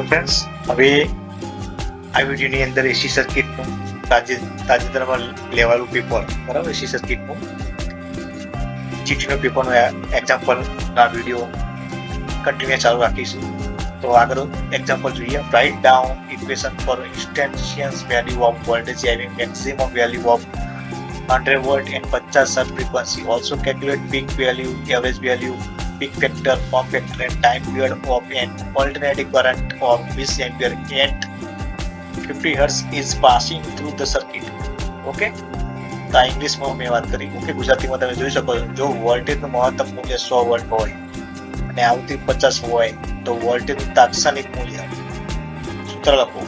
Friends, હવે આ વિડીયોની અંદર એસી સર્કિટનું તાજેતરમાં લેવાયેલું પેપર, બરાબર, એસી સર્કિટનું જીટીનું પેપરનું એક્ઝામ્પલ આ વિડીયો કન્ટિન્યુ ચાલુ રાખીશું. તો આગળ એક્ઝામ્પલ જોઈએ. Right down equation for instantaneous value of voltage having maximum value of 100 volt and 50 Hz frequency. Also calculate peak value, average value, peak factor, form factor and time period of an alternating current of 20 ampere at 50 Hz is passing through the circuit. Okay, તો આ ઇંગ્લિશમાં મેં વાત કરી. Okay, ગુજરાતીમાં તમે જોઈ શકો છો. જો વોલ્ટેજનું મહત્તમ મૂલ્ય 100 વોલ્ટ હોય અને આવતી 50 હોય તો વોલ્ટેજનું તાત્કાલિક મૂલ્ય સૂત્ર લખો.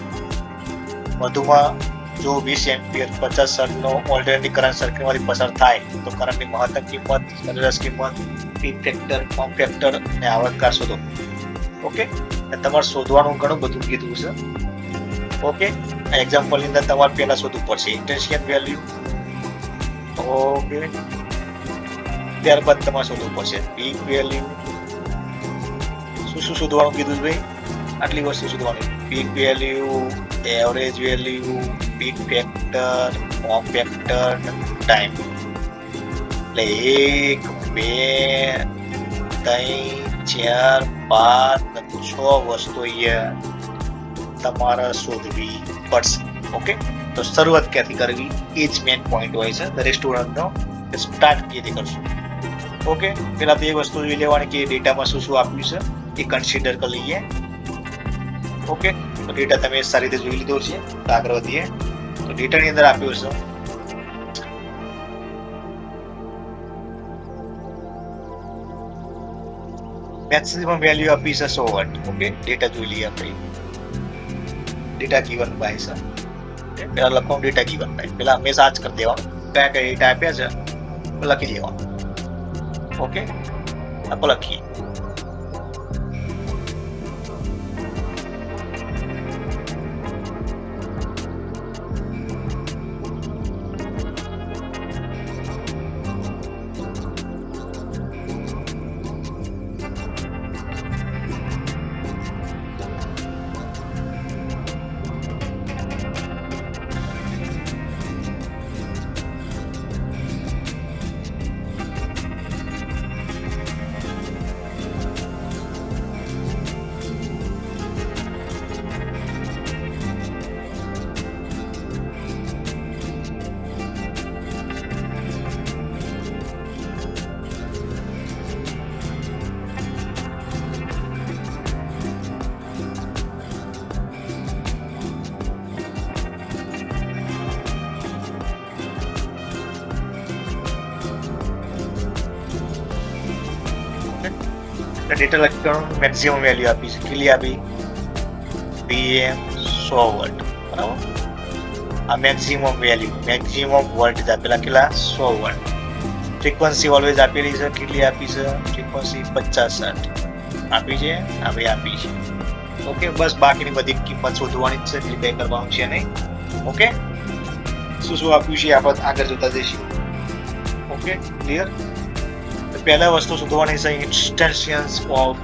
વધુમાં જો 20 એમ્પિયર 50 હર્ટ્ઝનો ઓલ્ટરનેટિંગ કરંટ સર્કિટમાંથી પસાર થાય તો કરંટની મહત્તમ કિંમત, સરેરાશ કિંમત, પીક ફેક્ટર, ફોર્મ ફેક્ટર અને આવર્તકાળ શોધો. ઓકે, તમારે શોધવાનું ઘણું બધું કીધું છે. ઓકે, આ એક્ઝામ્પલની અંદર તમારે પહેલા શોધવું પડશે ઇન્ટેન્શિયલ વેલ્યુ. ઓકે, ત્યારબાદ તમારે શોધવું પડશે પીક વેલ્યુ. શું શોધવાનું કીધું છે ભાઈ? આટલી વસ્તુ શોધવાની: peak value, average value, peak factor, form factor, time. એટલે 1, 2, 3, 4, 5, 6 વસ્તુ અહીંયા તમારે શોધવી પડશે. ઓકે, તો શરૂઆત ક્યાંથી કરવી એ જ મેઇન પોઈન્ટ હોય છે દરેક સ્ટુડન્ટનો. સ્ટાર્ટ ક્યાંથી કરશું? ઓકે, પેલા બે વસ્તુ જોઈ લેવાની કે ડેટામાં શું શું આપ્યું છે એ કન્સિડર કરી લઈએ. ઓકે, તો ડેટા તમે સારી રીતે જોઈ લીધો છે. તો આગળ વધીએ. તો ડેટાની અંદર આપ્યું છે મેક્સિમમ વેલ્યુ આપી છે 100 વોટ. ઓકે, ડેટા જોઈ લઈએ આપણે. ડેટા ગીવન બાય છે. પેલા લખવાનું ડેટા ગીવન બાય. પેલા હંમેશા આ જ કરી દેવાનું. કયા કયા ડેટા આપ્યા છે લખી દેવાનું. ઓકે, આપણે લખીએ. ડેટા લખવાનું મેક્સિમમ વેલ્યુ આપી છે. કેટલી આપી? PM 100 volt. બરાબર, આ મેક્સિમમ વેલ્યુ, મેક્સિમમ વોલ્ટેજ આપેલા કેટલા? 100 વોલ્ટ. ફ્રીક્વન્સી ઓલવેઝ આપેલી છે. કેટલી આપી છે? ફ્રીક્વન્સી 50 હર્ટ્ઝ આપી છે. હવે આપી છે. ઓકે, બસ બાકીની બધી કિંમત શોધવાની જ છે, એટલે કંઈ કરવાનું છે નહીં. ઓકે, શું શું આપ્યું છે આપણે આગળ જોતા જઈશું. Okay, clear? પહેલા વસ્તુ શોધવાની છે instantaneous of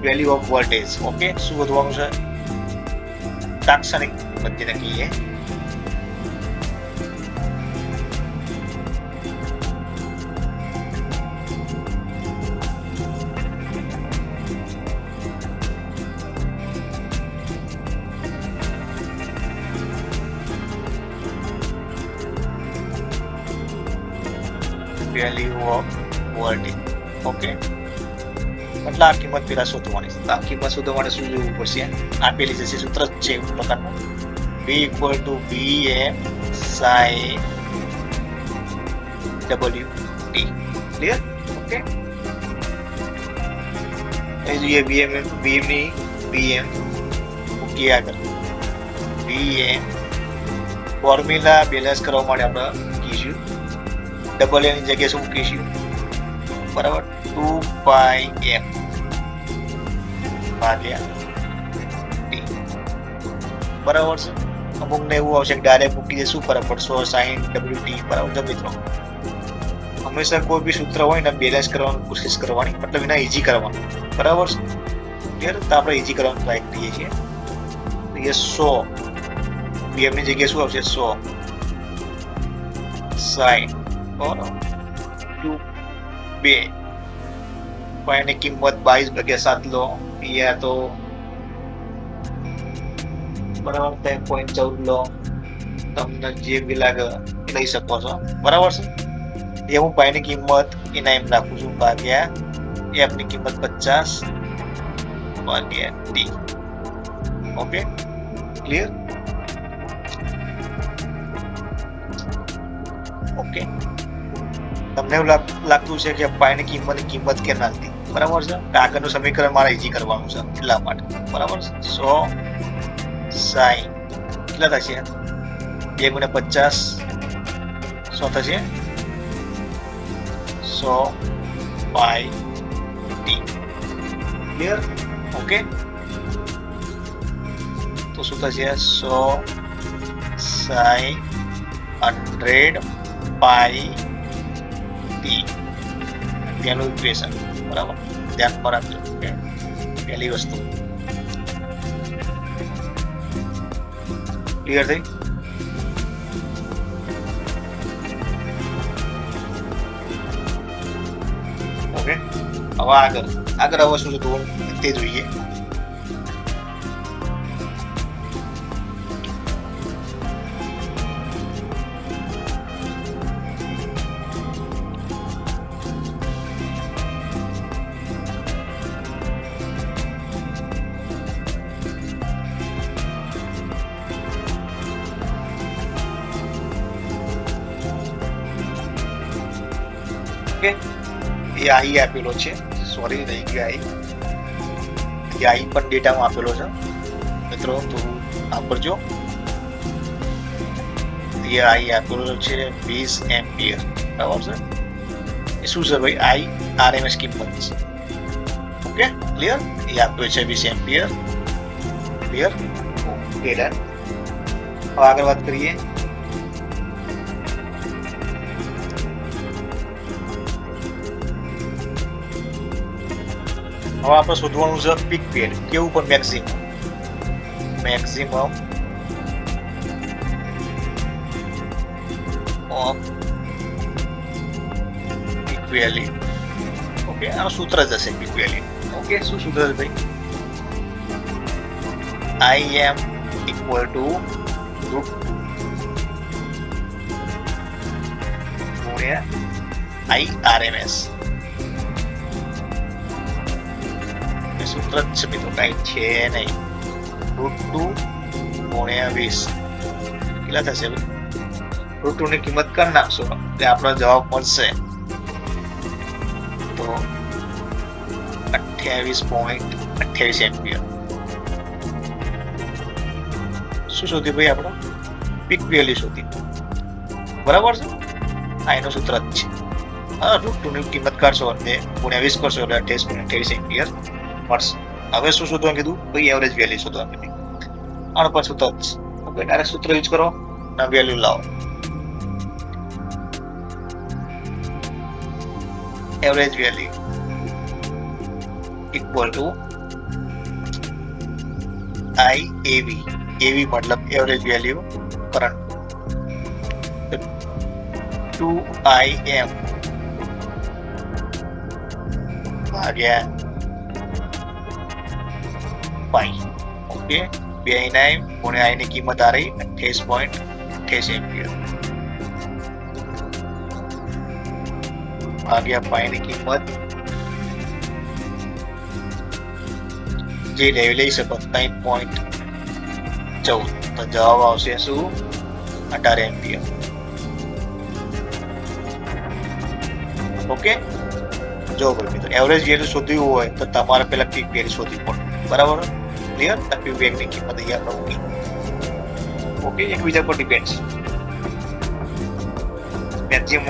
value of voltage. Okay, શું શોધવાનું છે? તાત્કાલિક બધી નક્કી. Value of voltage. ઓકે, એટલે આ કિંમત પેલા શોધવાની છે. આ કિંમત શોધવા માટે શું જોવું પડશે? આપેલી જશે, સૂત્ર જ છે એવું પ્રકારનું, V equal to Vm sin WT. Clear? Okay, એ જોઈએ Vm મૂકીએ આગળ. Vm ફોર્મ્યુલા બેલેન્સ કરવા માટે આપણે મૂકીશું ડબલ એની જગ્યાએ શું મૂકીશું? બરાબર, 2πm ભાગ્યા t. બરાબર છે. અમુકને એવું આવશે કે ડાયરેક્ટ મૂકી દે, શું ફરક પડશે? sin WT બરાબર છે મિત્રો. હંમેશા કોઈ બી સૂત્ર હોય ને બેલેન્સ કરવાની કોશિશ કરવાની, મતલબ એના ઈઝી કરવાનું. બરાબર છે. ક્લિયર? તો આપણે ઈઝી કરવાનું ટ્રાય કરીએ છીએ. તો એ 100 Vm ની જગ્યાએ શું આવશે? 100 sin 2 ની કિંમત 22/7 લો, યા તો બરાબર 3.14 લો, તમને જે બી લાગે લઈ શકો છો. બરાબર છે. એ હું પાઈ ની કિંમત એના એમ રાખું છું ભાગ્યા f ની કિંમત 50 ભાગ્યા t. Okay, clear? ઓકે, તમને એવું લાગતું છે કે પાઈ ની કિંમત કેમ નથી? બરાબર છે. આગળનું સમીકરણ મારે ઈઝી કરવાનું છે એટલા માટે. બરાબર છે. 100 sin કેટલા થશે? 2 × 50 100 થશે, 100 પાઈ t. ક્લિયર? ઓકે, તો શું થશે? 100 sin 100 પાઈ t. તેનું ઇક્વેશન. બરાબર, ધ્યાનમાં રાખજો. પહેલી વસ્તુ ક્લિયર થઈ? ઓકે, હવે આગળ હવે શું થતું તે જોઈએ. એ આઈ આપેલો છે, સોરી રહી ગયો આઈ પણ ડેટામાં આપેલો છે મિત્રો, થોડું વાપરજો. એ આઈ આપેલો છે 20 એમ્પિયર. બરાબર છે. એ શું છે ભાઈ? આઈ RMS કિંમત છે. Okay, clear? એ આપ્યો છે 20 એમ્પિયર. ક્લિયર? Okay, done. હવે આગળ વાત કરીએ. હવે આપણે શોધવાનું છે પીક વેલ્યુ. કેવું? પણ maximum off peak value. Okay, આનું સૂત્ર જ હશે પીક વેલ્યુ. ઓકે, શું સૂત્ર છે ભાઈ? Im equal to √2 IRMS. સૂત્ર જ છે મિત્રો, કઈ છે નહીં. √2 × 20 કેટલા થશે? √2 ની કિંમત કરી નાખશો એટલે આપણો જવાબ મળશે તો 28.28 એમ્પિયર. શું શોધ્યું ભાઈ? આપણો પીક વેલ્યુ શોધી. બરાબર છે. આ એનું સૂત્ર જ છે. √2 ની કિંમત કાઢશો એટલે 20 કરશો એટલે 28.28 એમ્પિયર મળશે. હવે શું શોધવાનું કીધું ભાઈ? એવરેજ વેલ્યુ શોધવાનું કીધું. આનો પર સૂત્ર જ. ઓકે, ડાયરેક્ટ સૂત્ર યુઝ કરો ના વેલ્યુ લાવો. Average value equal two IAV. AV મતલબ એવરેજ વેલ્યુ કરંટ. 2IM ભાગ્યા પાઈ. ઓકે, 2 ગુણ્યા I ની કિંમત આ રહી 28.28 એમ્પિયર. ભાગ્યા પાઈની કિંમત જે લઈ શકો 3.14 તો જવાબ આવશે શું 18 એમ્પિયર. ઓકે, જો ભાઈ મિત્રો એવરેજ વેલ્યુ શોધવી હોય તો તમારે પહેલા પીક વેલ્યુ શોધવી પડે. બરાબર, ક્લિયર? પીક વેલ્યુની કિંમત અહીંયા આપણે મૂકી. ઓકે, એકબીજા પર ડિપેન્ડ છે. મેક્સિમમ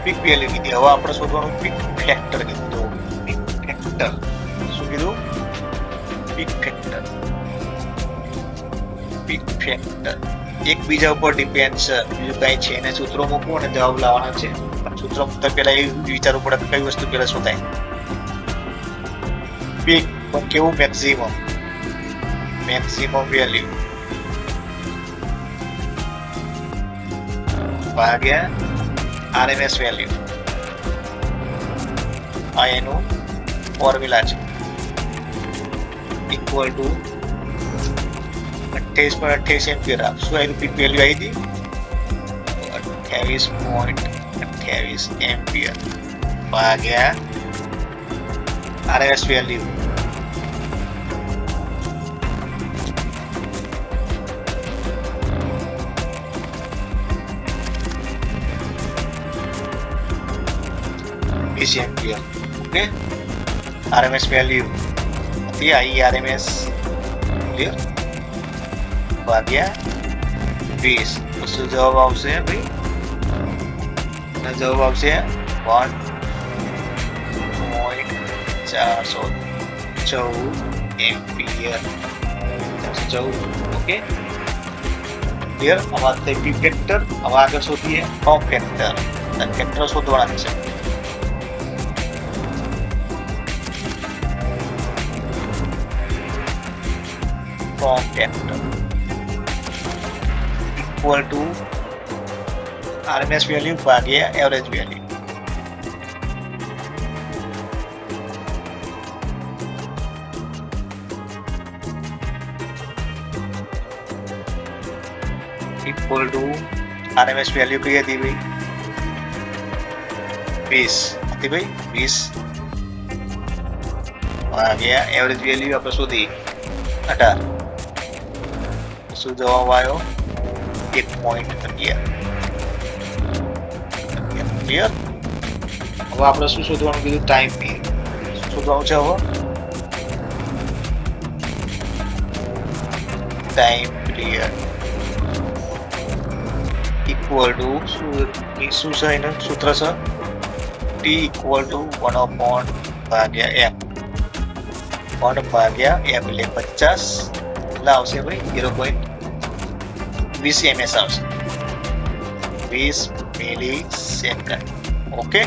પીક વેલ્યુ કીધી, હવે આપણે શોધવાનું પીક ફેક્ટર કીધું. પીક ફેક્ટર શું કીધું? Peak factor. પીક ફેક્ટર એકબીજા ઉપર ડિપેન્ડ છે, બીજું કઈ છે એને સૂત્રો મૂકવું અને જવાબ લાવવાનો છે. સૂત્ર મૂકતા પહેલા એ વિચારવું પડે કઈ વસ્તુ પહેલા શોધાય. પીક પણ કેવું? મેક્સિમમ. મેક્સિમમ વેલ્યુ ભાગ્યા RMS વેલ્યુ. આ એનું ફોર્મ્યુલા છે. Equal to 28.28 ampere. શું એનું પીક વેલ્યુ આવી હતી? 28.28 એમ્પિયર ભાગ્યા RMS value. Ampere. Okay, RMS value હતી આ RMS ક્લિયર ભાગ્યા 20. તો શું જવાબ આવશે ભાઈ? જવાબ આવશે 1.414 એમ્પિયર. 414. Okay, clear? આમાં થઈ પીક ફેક્ટર. હવે આગળ શોધીએ ફોર્મ ફેક્ટર. ફેક્ટર શોધવાના છે. Form factor equal to RMS value ભાગ્યા average value. Equal to RMS value કઈ હતી ભાઈ? 20 હતી ભાઈ. 20 ભાગ્યા એવરેજ વેલ્યુ આપણે શોધી 18. શું જવાબ આવ્યો? 1.11. ક્લિયર? હવે આપણે શું શોધવાનું કીધું? Time period. શું શોધવાનું છે હવે? ટાઈમ પીરિયડ ઇક્વલ ટુ શું છે એનું સૂત્ર છે? T ઇક્વલ ટુ 1 ભાગ્યા m. 1 ભાગ્યા m એટલે 50. કેટલા આવશે ભાઈ? 0.20 ms આવશે. 20 મિલીસેકન્ડ. ઓકે,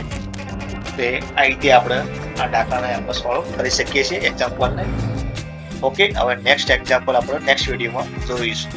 તે આ રીતે આપણે આ દાખલાને આપણે સોલ્વ કરી શકીએ છીએ એક્ઝામ્પલને. ઓકે, હવે નેક્સ્ટ એક્ઝામ્પલ આપણે નેક્સ્ટ વિડીયોમાં જોઈશું.